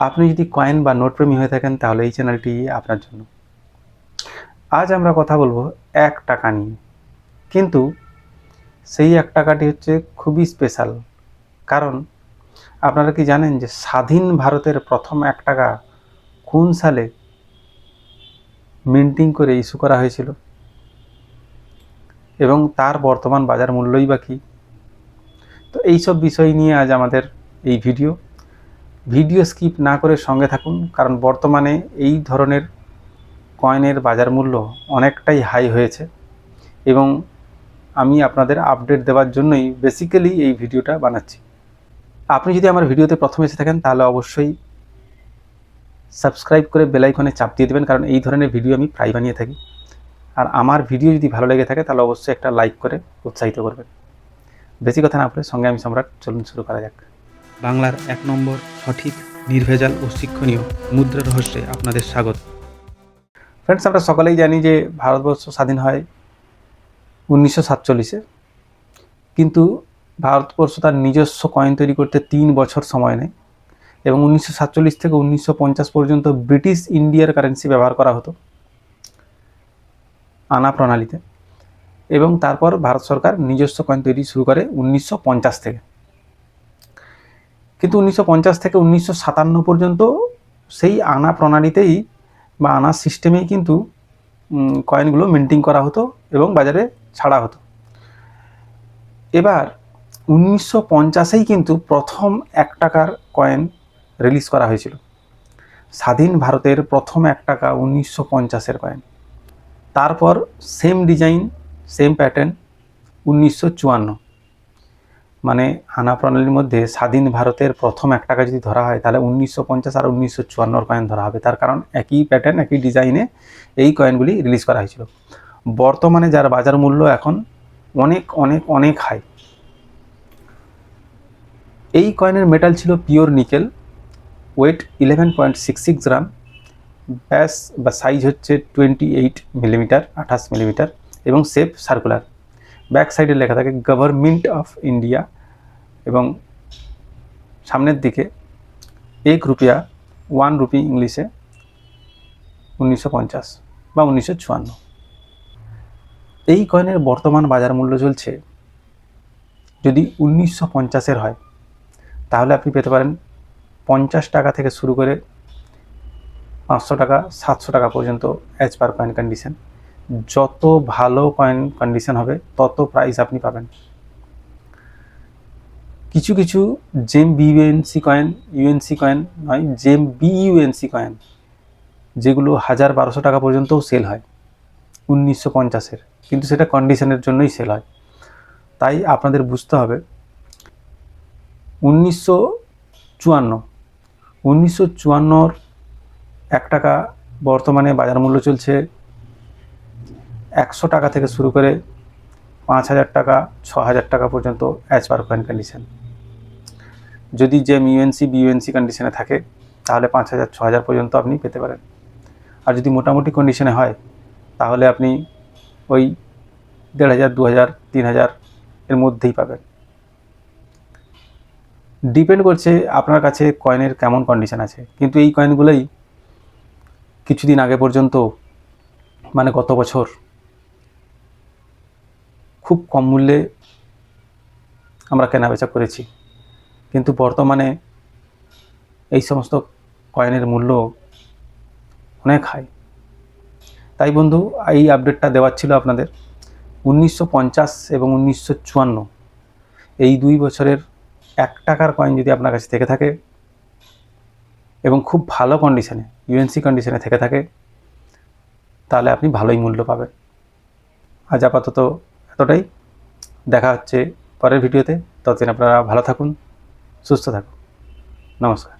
আপনি যদি কয়েন বা নোট প্রেমী হয়ে থাকেন তাহলে এই চ্যানেলটি আপনার জন্য। আজ আমরা কথা বলবো 1 টাকা নিয়ে, কিন্তু সেই 1 টাকাটি হচ্ছে খুবই স্পেশাল। কারণ আপনারা কি জানেন যে স্বাধীন ভারতের প্রথম 1 টাকা কোন সালে মিন্টিং করে ইস্যু করা হয়েছিল এবং তার বর্তমান বাজার মূল্যই বা কী? তো এইসব বিষয় নিয়ে আজ আমাদের এই ভিডিও স্কিপ না করে সঙ্গে থাকুন, কারণ বর্তমানে এই ধরনের কয়েনের বাজার মূল্য অনেকটাই হাই হয়েছে এবং আমি আপনাদের আপডেট দেওয়ার জন্যই বেসিক্যালি এই ভিডিওটা বানাচ্ছি। আপনি যদি আমার ভিডিওতে প্রথমে এসে থাকেন তাহলে অবশ্যই সাবস্ক্রাইব করে বেল আইকনে চাপ দিয়ে দেবেন, কারণ এই ধরনের ভিডিও আমি প্রায় বানিয়ে থাকি। আর আমার ভিডিও যদি ভালো লেগে থাকে তাহলে অবশ্যই একটা লাইক করে উৎসাহিত করবেন। বেশি কথা না বলে সঙ্গে আমি সম্রাট, চলুন শুরু করা যাক। বাংলার 1 নম্বর সঠিক, নির্ভেজাল ও শিক্ষণীয় মুদ্রা রহস্যে আপনাদের স্বাগত। ফ্রেন্ডস, আমরা সকলেই জানি যে ভারতবর্ষ স্বাধীন হয় 1947-এ, কিন্তু ভারতবর্ষ তার নিজস্ব কয়েন তৈরি করতে 3 বছর সময় নেয় এবং 1947 থেকে 1950 পর্যন্ত ব্রিটিশ ইন্ডিয়ার কারেন্সি ব্যবহার করা হতো আনা প্রণালীতে, এবং তারপর ভারত সরকার নিজস্ব কয়েন তৈরি শুরু করে 1950 থেকে। কিন্তু 1950 থেকে 1957 পর্যন্ত সেই আনা প্রণালীতেই বা আনা সিস্টেমেই কিন্তু কয়েনগুলো মিন্টিং করা হতো এবং বাজারে ছাড়া হতো। এবার 1950-এই কিন্তু প্রথম 1 টাকার কয়েন রিলিজ করা হয়েছিল। স্বাধীন ভারতের প্রথম 1 টাকা 1950-এর কয়েন। তারপর সেম ডিজাইন, সেম প্যাটার্ন 1954, মানে আনা প্রণালীর মধ্যে স্বাধীন ভারতের প্রথম 1 টাকা যদি ধরা হয় তাহলে 1950 আর 1954 কয়েন ধরা হবে, তার কারণ একই প্যাটার্ন, একই ডিজাইনে এই কয়েনগুলি রিলিজ করা হয়েছিল। বর্তমানে যার বাজার মূল্য এখন অনেক অনেক অনেক হাই। এই কয়েনের মেটাল ছিল পিওর নিকেল, ওয়েট 11.66 গ্রাম, ব্যাস বা সাইজ হচ্ছে 28 মিলিমিটার, 28 মিলিমিটার, এবং শেপ সার্কুলার। ব্যাক সাইডে লেখা থাকে গভর্নমেন্ট অফ ইন্ডিয়া এবং সামনের দিকে 1 রুপিয়া, 1 রুপি ইংলিশে 1950 বা 1954। এই কয়েনের বর্তমান বাজার মূল্য চলছে, যদি 1950-এর হয় তাহলে আপনি পেতে পারেন 50 টাকা থেকে শুরু করে 500 টাকা, 700 টাকা পর্যন্ত অ্যাজ পার কয়েন কন্ডিশন। যত ভালো কয়েন কন্ডিশন হবে তত প্রাইস আপনি পাবেন। কিছু কিছু জেম বিইউএনসি কয়েন, ইউএনসি কয়েন নয়, জেম বিইউএনসি কয়েন, যেগুলো 1000-1200 টাকা পর্যন্তও সেল হয় 1950-এর, কিন্তু সেটা কন্ডিশনের জন্যই সেল হয়। তাই আপনাদের বুঝতে হবে 1954 1 টাকা বর্তমানে বাজার মূল্য চলছে 100 টাকা থেকে শুরু করে 5000 টাকা, 6000 টাকা পর্যন্ত অ্যাজ পার কয়েন কন্ডিশন। যদি জেম ইউএনসি বিইউএনসি কন্ডিশনে থাকে তাহলে 5000-6000 পর্যন্ত আপনি পেতে পারেন। আর যদি মোটামুটি কন্ডিশনে হয় তাহলে আপনি ওই 1500, 2000, 3000 এর মধ্যেই পাবেন। ডিপেন্ড করছে আপনার কাছে কয়েনের কেমন কন্ডিশন আছে। কিন্তু এই কয়েনগুলোই কিছুদিন আগে পর্যন্ত, মানে গত বছর, খুব কম মূল্যে আমরা কেনাবেচা করেছি, কিন্তু বর্তমানে এই সমস্ত কয়েনের মূল্য অনেক হাই। তাই বন্ধু, এই আপডেটটা দেওয়ার ছিল আপনাদের। 1950 এবং 1954 এই 2 বছরের 1 টাকার কয়েন যদি আপনার কাছে থেকে থাকে এবং খুব ভালো কন্ডিশনে, ইউএনসি কন্ডিশনে থেকে থাকে, তাহলে আপনি ভালোই মূল্য পাবেন। আজ আপাতত এতটাই। দেখা হচ্ছে পরের ভিডিওতে। ততদিন আপনারা ভালো থাকুন, সুস্থ থাকুন। নমস্কার।